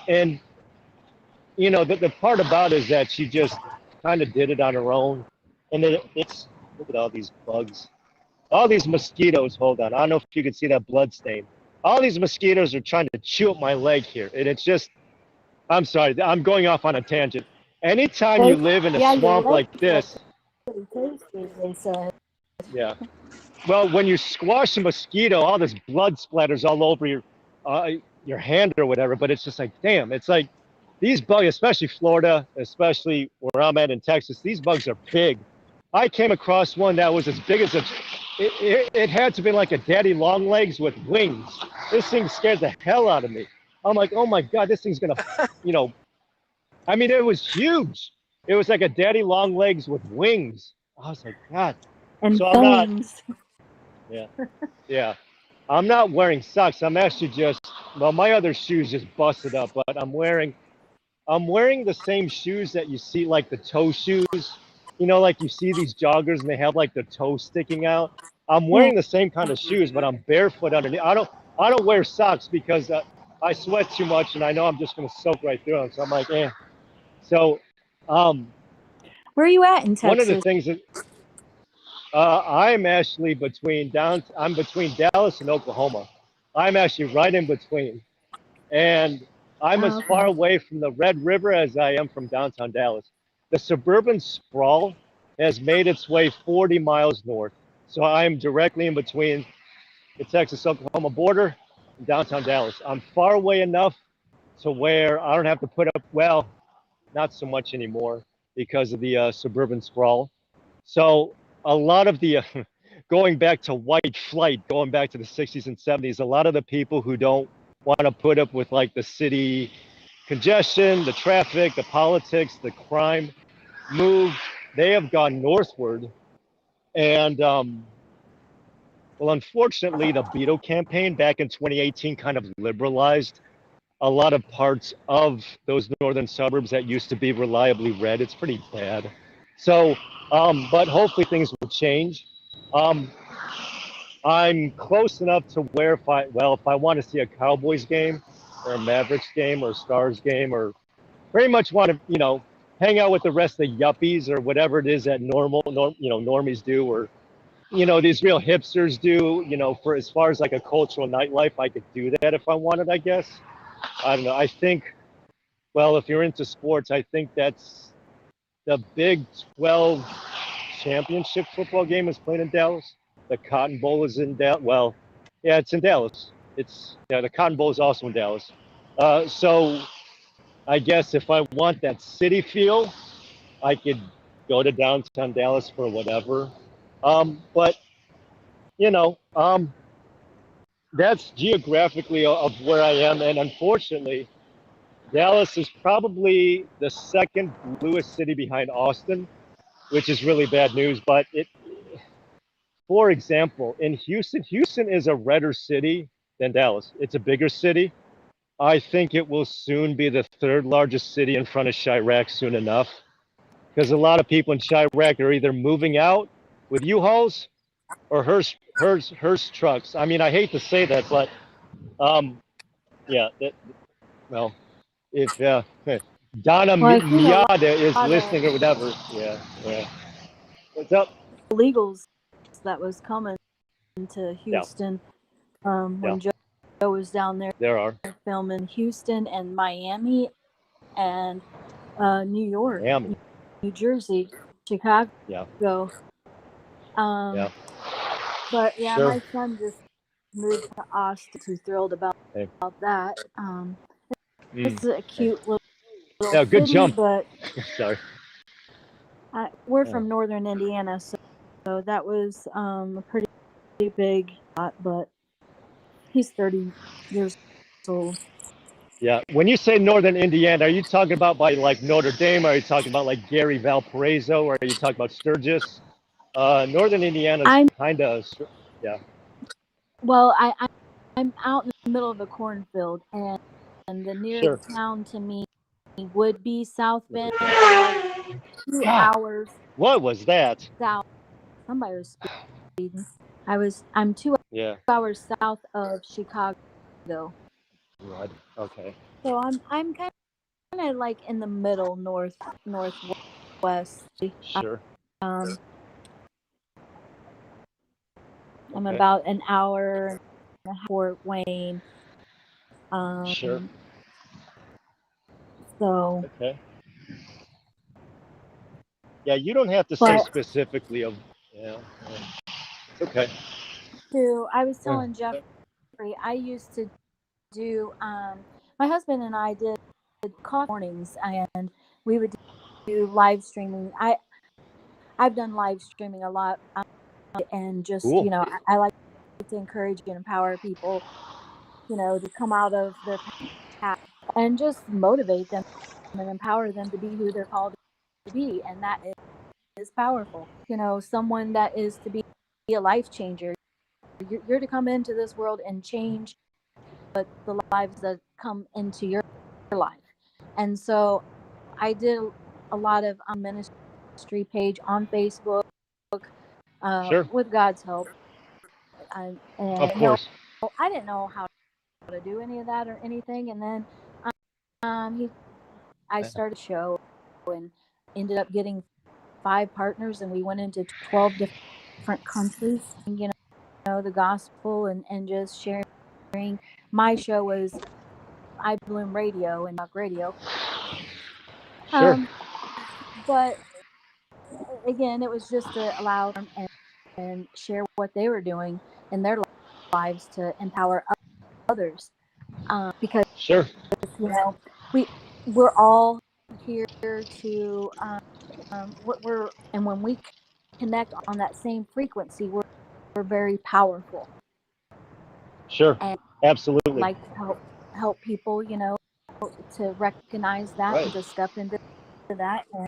and the part about it is that she just kind of did it on her own. And it's, look at all these bugs, all these mosquitoes. Hold on. I don't know if you can see that blood stain. All these mosquitoes are trying to chew up my leg here. And it's just, I'm sorry, I'm going off on a tangent. Anytime you live in a swamp like this, yeah. Well, when you squash a mosquito, all this blood splatters all over your hand or whatever. But it's just like, damn, it's like these bugs, especially Florida, especially where I'm at in Texas, these bugs are big. I came across one that was as big as it had to be like a daddy long legs with wings. This thing scared the hell out of me. I'm like, oh my God, this thing's gonna, I mean, it was huge. It was like a daddy long legs with wings. I was like, God. And So I'm not, bones. yeah, yeah. I'm not wearing socks. I'm actually just, well, my other shoes just busted up, but I'm wearing the same shoes that you see, like the toe shoes. Like you see these joggers and they have like the toe sticking out. I'm Yeah. wearing the same kind of shoes, but I'm barefoot underneath. I don't wear socks because I sweat too much and I know I'm just gonna soak right through them. So I'm like, eh. So, Where are you at in one of the Texas? things that I'm actually I'm between Dallas and Oklahoma. I'm actually right in between. And I'm as Oh, far okay. away from the Red River as I am from downtown Dallas. The suburban sprawl has made its way 40 miles north. So I'm directly in between the Texas-Oklahoma border and downtown Dallas. I'm far away enough to where I don't have to put up, well, not so much anymore because of the suburban sprawl. So a lot of the, going back to white flight, going back to the 60s and 70s, a lot of the people who don't want to put up with like the city congestion, the traffic, the politics, the crime move, they have gone northward. And well, unfortunately, the Beto campaign back in 2018 kind of liberalized a lot of parts of those northern suburbs that used to be reliably red. It's pretty bad. So, but hopefully things will change. Um, I'm close enough to where if I want to see a Cowboys game or a Mavericks game or a Stars game or very much want to, hang out with the rest of the yuppies or whatever it is that normies do, or, these real hipsters do, for as far as like a cultural nightlife, I could do that if I wanted, I guess. I don't know. I think, well, if you're into sports, I think that's the Big 12 championship football game is played in Dallas. The Cotton Bowl is in Dallas. Well, yeah, it's in Dallas. The Cotton Bowl is also in Dallas. So I guess if I want that city feel, I could go to downtown Dallas for whatever. But you know, that's geographically of where I am, and unfortunately, Dallas is probably the second bluest city behind Austin, which is really bad news. But for example, in Houston, Houston is a redder city than Dallas. It's a bigger city. I think it will soon be the third largest city in front of Chirac soon enough, because a lot of people in Chirac are either moving out with U-Hauls or Hearst trucks. I mean, I hate to say that, but yeah, well, if Donna Well, I've seen a Miata is lot of listening or whatever, yeah, yeah. What's up? illegals that was coming to Yeah, Houston yeah, when Joe was down there there are. filming Houston and Miami and New York, Miami. New Jersey, Chicago. Yeah, Um, yeah, but yeah, sure. my son just moved to Austin. Too thrilled about Hey. that. Mm. It's a Hey. cute little Yeah, good city, jump. but Sorry. we're Yeah. from northern Indiana, so that was a pretty big spot. But he's 30 years old. Yeah. When you say northern Indiana, are you talking about by like Notre Dame? Or are you talking about like Gary Valparaiso? Or are you talking about Sturgis? Northern Indiana's I'm kind of, yeah, well, I'm out in the middle of a cornfield, and the nearest sure. town to me would be South Bend. I'm like 2 God, hours what was that? south. Somebody was speeding. I'm two Yeah. hours south of Chicago, Right. Okay. so I'm kind of like in the middle, northwest. Sure. Um, I'm Okay. about an hour and a half Fort Wayne. Sure. Um, so, Okay. Yeah, you don't have to say but specifically of, yeah, yeah. It's okay. too, I was Yeah. telling Jeffrey, I used to do. My husband and I did coffee mornings, and we would do live streaming. I've done live streaming a lot, and just Cool. I like to encourage and empower people, to come out of their past and just motivate them and empower them to be who they're called to be, and that is powerful. Someone that is to be a life changer. You're to come into this world and change, but the lives that come into your life. And so I did a lot of ministry page on Facebook, Sure. with God's help. Of And course. I didn't know how to do any of that or anything. And then I started a show and ended up getting 5 partners, and we went into 12 different countries. The gospel and just sharing. My show was I Bloom Radio and Talk Radio. Sure. But again, it was just to allow them and share what they were doing in their lives to empower others. Because Sure. you know we're all here to we're and when we connect on that same frequency, we're very powerful. Sure. And Absolutely. like to help people, to recognize that and Right. to step into that. And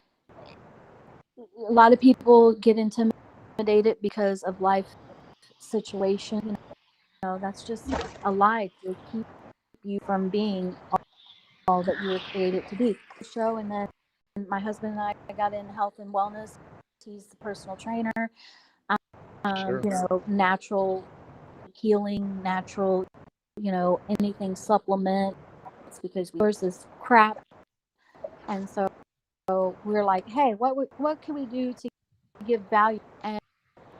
a lot of people get intimidated because of life situation. That's just a lie to keep you from being all that you were created to be. Show, and then my husband and I got into health and wellness. He's the personal trainer. Sure. Natural healing, natural, anything supplement, because yours is crap. And so we're like, hey, what can we do to give value?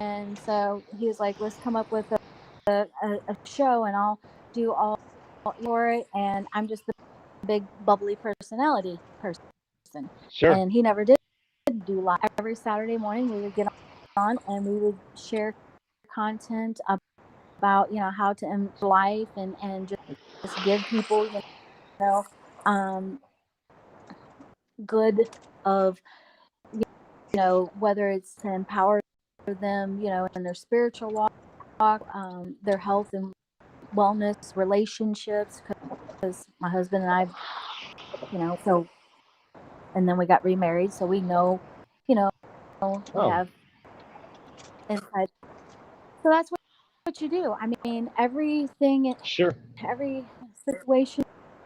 And so he was like, let's come up with a show, and I'll do all for it. And I'm just the big bubbly personality person. Sure. And he never did do live. Every Saturday morning we would get on and we would share content about how to end life, and just give people know good of whether it's to empower them in their spiritual walk, their health and wellness, relationships, because my husband and I, so, and then we got remarried, so we know, we have inside. So that's what you do. I mean, everything, Sure. every situation,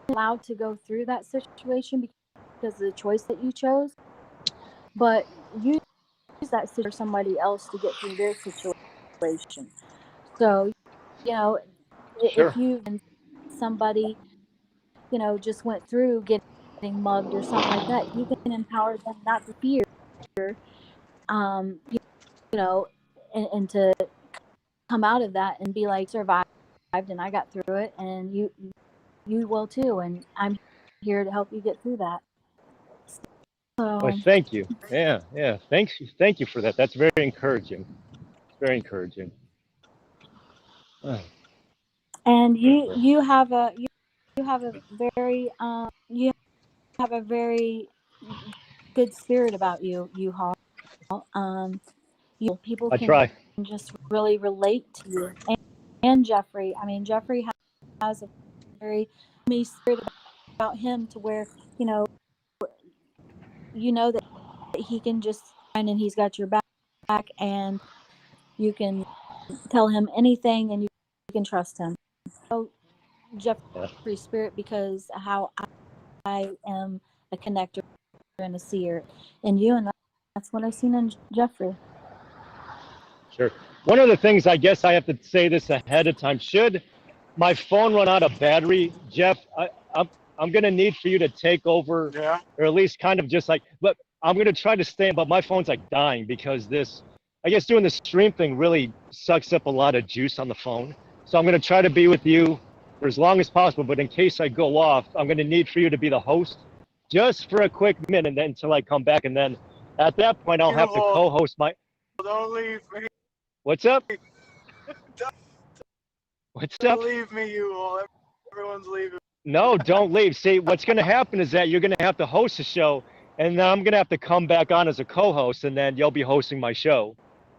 allowed to go through that situation because of the choice that you chose, but use that for somebody else to get through their situation. So, Sure. if you and somebody, just went through getting mugged or something like that, you can empower them not to fear, you know, and to come out of that and be like, survived and I got through it, and you will too, and I'm here to help you get through that. Well, So, thank you. Yeah. Thank you for that. That's very encouraging. Very encouraging. and you have a very have a very good spirit about you, Hall. People I can try. just really relate to you, and Jeffrey. I mean, Jeffrey has a very me spirit about him to where that he can just and he's got your back, and you can tell him anything, and you can trust him. So Jeffrey's spirit, because how I am a connector and a seer in you, and that's what I've seen in Jeffrey. Sure. One of the things, I guess I have to say this ahead of time. Should my phone run out of battery, Jeff, I'm going to need for you to take over, or at least kind of just like, but I'm going to try to stay, but my phone's like dying because I guess doing the stream thing really sucks up a lot of juice on the phone. So I'm going to try to be with you for as long as possible, but in case I go off, I'm going to need for you to be the host just for a quick minute until I come back. And then at that point, I'll have to co-host Don't leave me. What's up? What's up? Don't leave me, you all. Everyone's leaving. No, don't leave. See, what's going to happen is that you're going to have to host a show, and then I'm going to have to come back on as a co-host, and then you'll be hosting my show.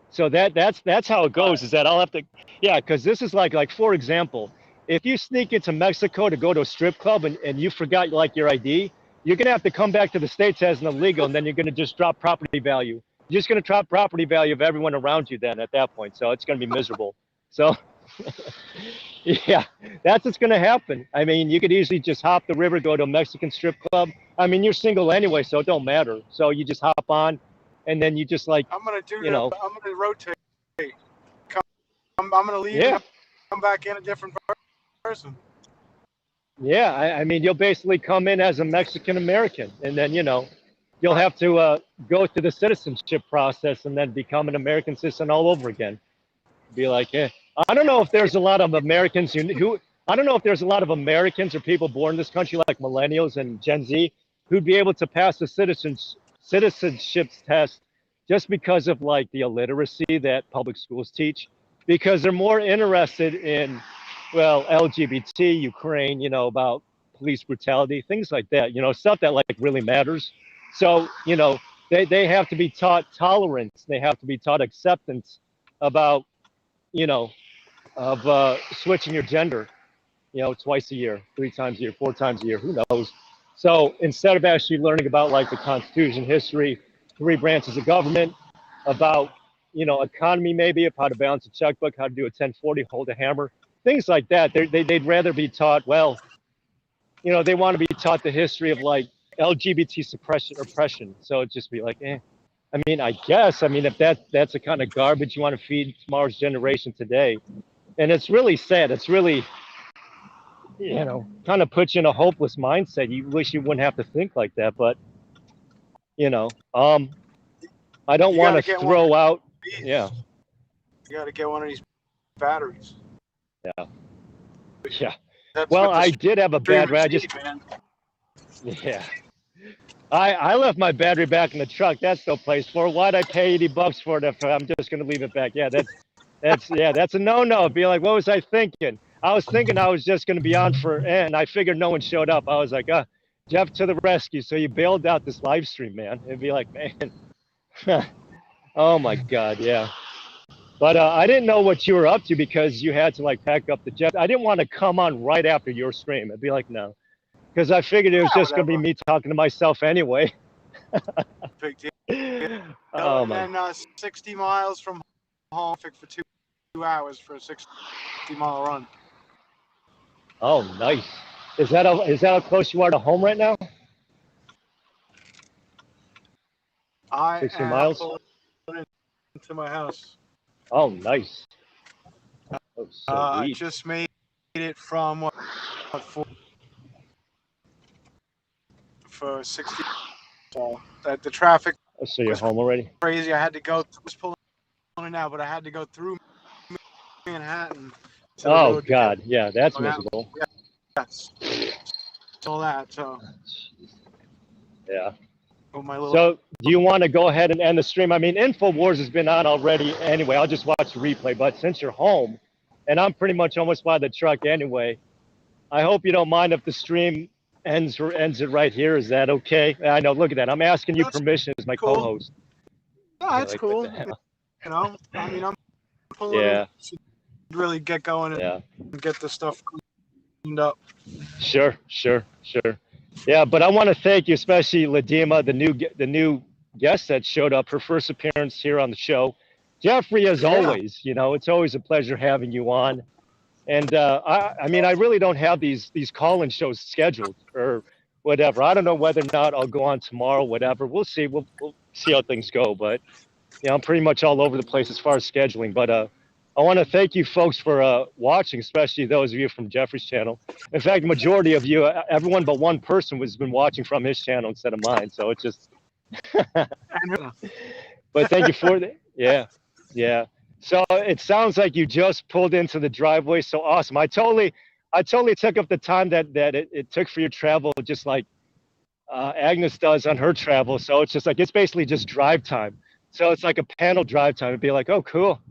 So that's how it goes. Is that I'll have to, yeah, because this is like for example, if you sneak into Mexico to go to a strip club and you forgot like your ID, you're going to have to come back to the States as an illegal, and then you're going to just drop property value. You're just going to drop property value of everyone around you then at that point. So it's going to be miserable. So. Yeah, that's what's going to happen. I mean, you could easily just hop the river, go to a Mexican strip club. I mean, you're single anyway, so it don't matter. So you just hop on, and then you just like, I'm going to do that. I'm going to rotate. I'm going to leave and come back in a different person. Yeah, I mean, you'll basically come in as a Mexican American, and then, you'll have to go through the citizenship process and then become an American citizen all over again. Be like, I don't know if there's a lot of Americans I don't know if there's a lot of Americans or people born in this country like millennials and Gen Z who'd be able to pass the citizenship test just because of like the illiteracy that public schools teach, because they're more interested in, well, LGBT, Ukraine, about police brutality, things like that, stuff that like really matters. So, they have to be taught tolerance. They have to be taught acceptance about, of switching your gender, twice a year, 3 times a year, 4 times a year, who knows? So instead of actually learning about like the Constitution, history, 3 branches of government, about, economy maybe, of how to balance a checkbook, how to do a 1040, hold a hammer, things like that, they'd rather be taught, well, they want to be taught the history of like LGBT oppression. So it'd just be like, I mean, I guess, if that's the kind of garbage you want to feed tomorrow's generation today. And it's really sad. It's really, kind of puts you in a hopeless mindset. You wish you wouldn't have to think like that, but, I don't want to throw out. Yeah. You got to get one of these batteries. Yeah. Yeah. Well, I did have a battery. Yeah. I left my battery back in the truck. That's no place for it. Why'd I pay $80 for it if I'm just going to leave it back? Yeah, that's a no-no. Be like, what was I thinking? I was thinking I was just going to be on and I figured no one showed up. I was like, Jeff to the rescue. So you bailed out this live stream, man. It'd be like, man. Oh my God, yeah. But I didn't know what you were up to because you had to like pack up the jet. I didn't want to come on right after your stream. I'd be like, no, because I figured it was just going to be me talking to myself anyway. Big deal. Oh And my. then 60 miles from home for 2 hours for a 60-mile run. Oh, nice. Is that how close you are to home right now? I 60 am miles? pulling into my house. Oh, nice. Oh, I sweet. just made it from what for 60. So that the traffic Oh, so you're was home already? crazy. I had to go. Was pulling in now, but I had to go through Manhattan. To the Oh, road to God. Yeah, that's So that- miserable. Yes. All that. So Yeah. with my little. So do you want to go ahead and end the stream? I mean, InfoWars has been on already anyway. I'll just watch the replay. But since you're home, and I'm pretty much almost by the truck anyway, I hope you don't mind if the stream ends it right here. Is that okay? I know. Look at that. I'm asking you That's permission as my cool. co-host. No, Yeah, that's like, cool. what the hell? You know, I mean, I'm pulling Yeah. in to really get going and Yeah. get the stuff cleaned up. Sure. Yeah, but I want to thank you, especially LaDeema, the new guest that showed up, her first appearance here on the show. Jeffrey, as always, it's always a pleasure having you on. And I mean, I really don't have these call-in shows scheduled or whatever. I don't know whether or not I'll go on tomorrow, whatever. We'll see. We'll see how things go. But I'm pretty much all over the place as far as scheduling. But I want to thank you folks for watching, especially those of you from Jeffrey's channel. In fact, the majority of you, everyone but one person, has been watching from his channel instead of mine. So it's just. But thank you for the yeah. So it sounds like you just pulled into the driveway. So awesome. I totally took up the time that it took for your travel, just like Agnes does on her travel. So it's just like, it's basically just drive time. So it's like a panel drive time. It'd be like, oh, cool.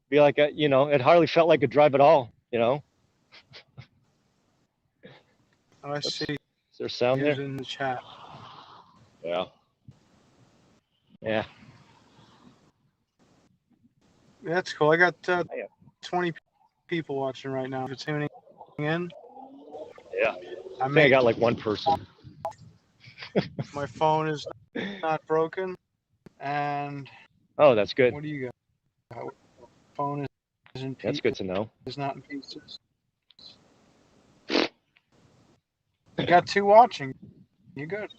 Be like, it hardly felt like a drive at all, I Oops. see. Is there sound there? In the chat. Yeah. That's cool. I got 20 people watching right now. If you're tuning in. Yeah. I think I got like one person. My phone is not broken. And oh, that's good. What do you got? Phone is in pieces. That's good to know. It's not in pieces. You got 2 watching. You're good.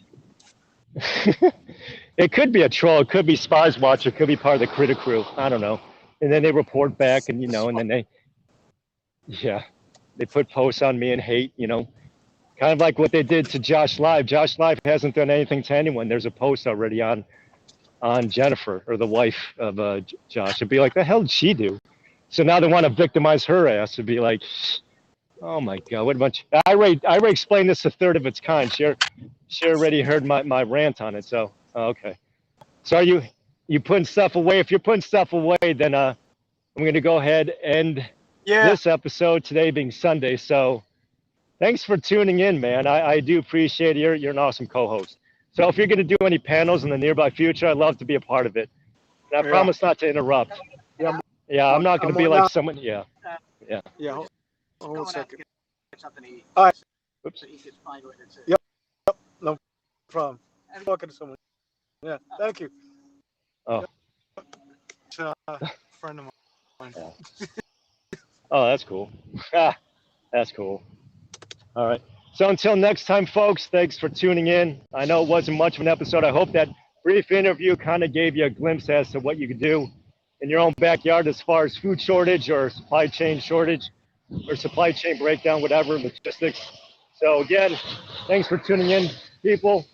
It could be a troll. It could be spies watch. It could be part of the critic crew. I don't know. And then they report back, and and then they put posts on me and hate. Kind of like what they did to Josh Live. Josh Live hasn't done anything to anyone. There's a post already on Jennifer, or the wife of Josh. It'd be like, the hell did she do? So now they want to victimize her ass. It'd be like, oh my God, what a bunch. I already explained this a third of its kind. She already heard my rant on it. So okay. So are you putting stuff away? If you're putting stuff away, then I'm gonna go ahead and this episode today being Sunday. So thanks for tuning in, man. I do appreciate it. You're an awesome co-host. So if you're gonna do any panels in the nearby future, I'd love to be a part of it. And I promise not to interrupt. Yeah, I'm not gonna be like someone. Yeah. Hold on a second. All right. Oops. Yep. No problem. I'm talking to someone. Yeah. Thank you. Oh. It's a friend of mine. Oh, that's cool. That's cool. All right. So until next time, folks, thanks for tuning in. I know it wasn't much of an episode. I hope that brief interview kind of gave you a glimpse as to what you could do in your own backyard as far as food shortage or supply chain shortage or supply chain breakdown, whatever, logistics. So again, thanks for tuning in, people.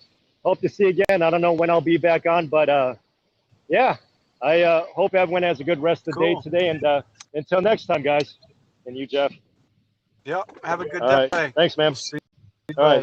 Hope to see you again. I don't know when I'll be back on, but yeah, I hope everyone has a good rest of the day today. And until next time, guys. And you, Jeff. Yep. Have a good All day. right. Thanks, man. See you. All right.